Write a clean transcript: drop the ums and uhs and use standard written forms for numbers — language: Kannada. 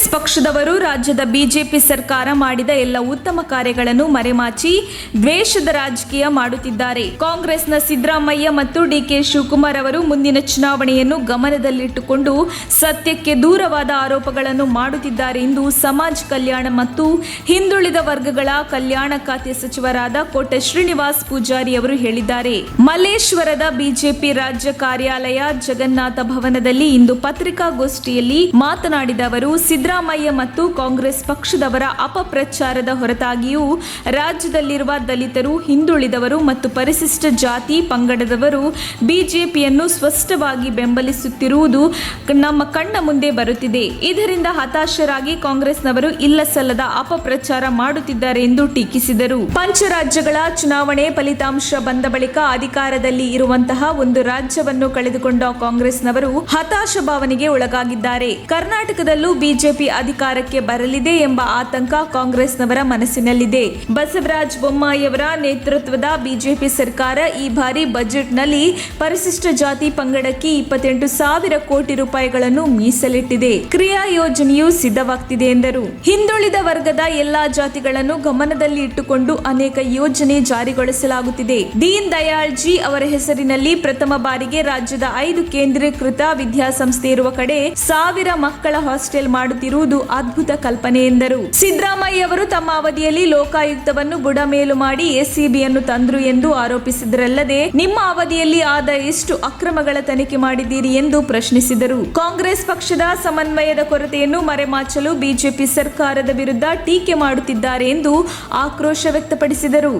ಕಾಂಗ್ರೆಸ್ ಪಕ್ಷದವರು ರಾಜ್ಯದ ಬಿಜೆಪಿ ಸರ್ಕಾರ ಮಾಡಿದ ಎಲ್ಲ ಉತ್ತಮ ಕಾರ್ಯಗಳನ್ನು ಮರೆಮಾಚಿ ದ್ವೇಷದ ರಾಜಕೀಯ ಮಾಡುತ್ತಿದ್ದಾರೆ. ಕಾಂಗ್ರೆಸ್ನ ಸಿದ್ದರಾಮಯ್ಯ ಮತ್ತು ಡಿಕೆ ಶಿವಕುಮಾರ್ ಅವರು ಮುಂದಿನ ಚುನಾವಣೆಯನ್ನು ಗಮನದಲ್ಲಿಟ್ಟುಕೊಂಡು ಸತ್ಯಕ್ಕೆ ದೂರವಾದ ಆರೋಪಗಳನ್ನು ಮಾಡುತ್ತಿದ್ದಾರೆ ಎಂದು ಸಮಾಜ ಕಲ್ಯಾಣ ಮತ್ತು ಹಿಂದುಳಿದ ವರ್ಗಗಳ ಕಲ್ಯಾಣ ಖಾತೆ ಸಚಿವರಾದ ಕೋಟೆ ಶ್ರೀನಿವಾಸ್ ಪೂಜಾರಿ ಅವರು ಹೇಳಿದ್ದಾರೆ. ಮಲ್ಲೇಶ್ವರದ ಬಿಜೆಪಿ ರಾಜ್ಯ ಕಾರ್ಯಾಲಯ ಜಗನ್ನಾಥ ಭವನದಲ್ಲಿ ಇಂದು ಪತ್ರಿಕಾಗೋಷ್ಠಿಯಲ್ಲಿ ಮಾತನಾಡಿದ ಅವರು, ಸಿದ್ದರಾಮಯ್ಯ ಮತ್ತು ಕಾಂಗ್ರೆಸ್ ಪಕ್ಷದವರ ಅಪಪ್ರಚಾರದ ಹೊರತಾಗಿಯೂ ರಾಜ್ಯದಲ್ಲಿರುವ ದಲಿತರು, ಹಿಂದುಳಿದವರು ಮತ್ತು ಪರಿಶಿಷ್ಟ ಜಾತಿ ಪಂಗಡದವರು ಬಿಜೆಪಿಯನ್ನು ಸ್ಪಷ್ಟವಾಗಿ ಬೆಂಬಲಿಸುತ್ತಿರುವುದು ನಮ್ಮ ಕಣ್ಣ ಮುಂದೆ ಬರುತ್ತಿದೆ. ಇದರಿಂದ ಹತಾಶರಾಗಿ ಕಾಂಗ್ರೆಸ್ನವರು ಇಲ್ಲಸಲ್ಲದ ಅಪಪ್ರಚಾರ ಮಾಡುತ್ತಿದ್ದಾರೆ ಎಂದು ಟೀಕಿಸಿದರು. ಪಂಚರಾಜ್ಯಗಳ ಚುನಾವಣೆ ಫಲಿತಾಂಶ ಬಂದ ಬಳಿಕ ಅಧಿಕಾರದಲ್ಲಿ ಇರುವಂತಹ ಒಂದು ರಾಜ್ಯವನ್ನು ಕಳೆದುಕೊಂಡ ಕಾಂಗ್ರೆಸ್ನವರು ಹತಾಶ ಭಾವನೆಗೆ ಒಳಗಾಗಿದ್ದಾರೆ. ಕರ್ನಾಟಕದಲ್ಲೂ ಬಿಜೆಪಿ ಅಧಿಕಾರಕ್ಕೆ ಬರಲಿದೆ ಎಂಬ ಆತಂಕ ಕಾಂಗ್ರೆಸ್ನವರ ಮನಸ್ಸಿನಲ್ಲಿದೆ. ಬಸವರಾಜ ಬೊಮ್ಮಾಯಿಯವರ ನೇತೃತ್ವದ ಬಿಜೆಪಿ ಸರ್ಕಾರ ಈ ಬಾರಿ ಬಜೆಟ್ನಲ್ಲಿ ಪರಿಶಿಷ್ಟ ಜಾತಿ ಪಂಗಡಕ್ಕೆ 28,000 ಕೋಟಿ ರೂಪಾಯಿಗಳನ್ನು ಮೀಸಲಿಟ್ಟಿದೆ. ಕ್ರಿಯಾ ಯೋಜನೆಯು ಸಿದ್ಧವಾಗ್ತಿದೆ ಎಂದರು. ಹಿಂದುಳಿದ ವರ್ಗದ ಎಲ್ಲಾ ಜಾತಿಗಳನ್ನು ಗಮನದಲ್ಲಿ ಇಟ್ಟುಕೊಂಡು ಅನೇಕ ಯೋಜನೆ ಜಾರಿಗೊಳಿಸಲಾಗುತ್ತಿದೆ. ದೀನ್ ದಯಾಳ್ ಜಿ ಅವರ ಹೆಸರಿನಲ್ಲಿ ಪ್ರಥಮ ಬಾರಿಗೆ ರಾಜ್ಯದ 5 ಕೇಂದ್ರೀಕೃತ ವಿದ್ಯಾಸಂಸ್ಥೆ ಇರುವ ಕಡೆ 1000 ಮಕ್ಕಳ ಹಾಸ್ಟೆಲ್ ಮಾಡುತ್ತಿರುವುದು ಅದ್ಭುತ ಕಲ್ಪನೆ ಎಂದರು. ಸಿದ್ದರಾಮಯ್ಯ ಅವರು ತಮ್ಮ ಅವಧಿಯಲ್ಲಿ ಲೋಕಾಯುಕ್ತವನ್ನು ಬುಡಮೇಲು ಮಾಡಿ ಎಸಿಬಿಯನ್ನು ತಂದ್ರು ಎಂದು ಆರೋಪಿಸಿದರಲ್ಲದೆ, ನಿಮ್ಮ ಅವಧಿಯಲ್ಲಿ ಆದ ಎಷ್ಟು ಅಕ್ರಮಗಳ ತನಿಖೆ ಮಾಡಿದ್ದೀರಿ ಎಂದು ಪ್ರಶ್ನಿಸಿದರು. ಕಾಂಗ್ರೆಸ್ ಪಕ್ಷದ ಸಮನ್ವಯದ ಕೊರತೆಯನ್ನು ಮರೆಮಾಚಲು ಬಿಜೆಪಿ ಸರ್ಕಾರದ ವಿರುದ್ಧ ಟೀಕೆ ಮಾಡುತ್ತಿದ್ದಾರೆ ಎಂದು ಆಕ್ರೋಶ ವ್ಯಕ್ತಪಡಿಸಿದರು.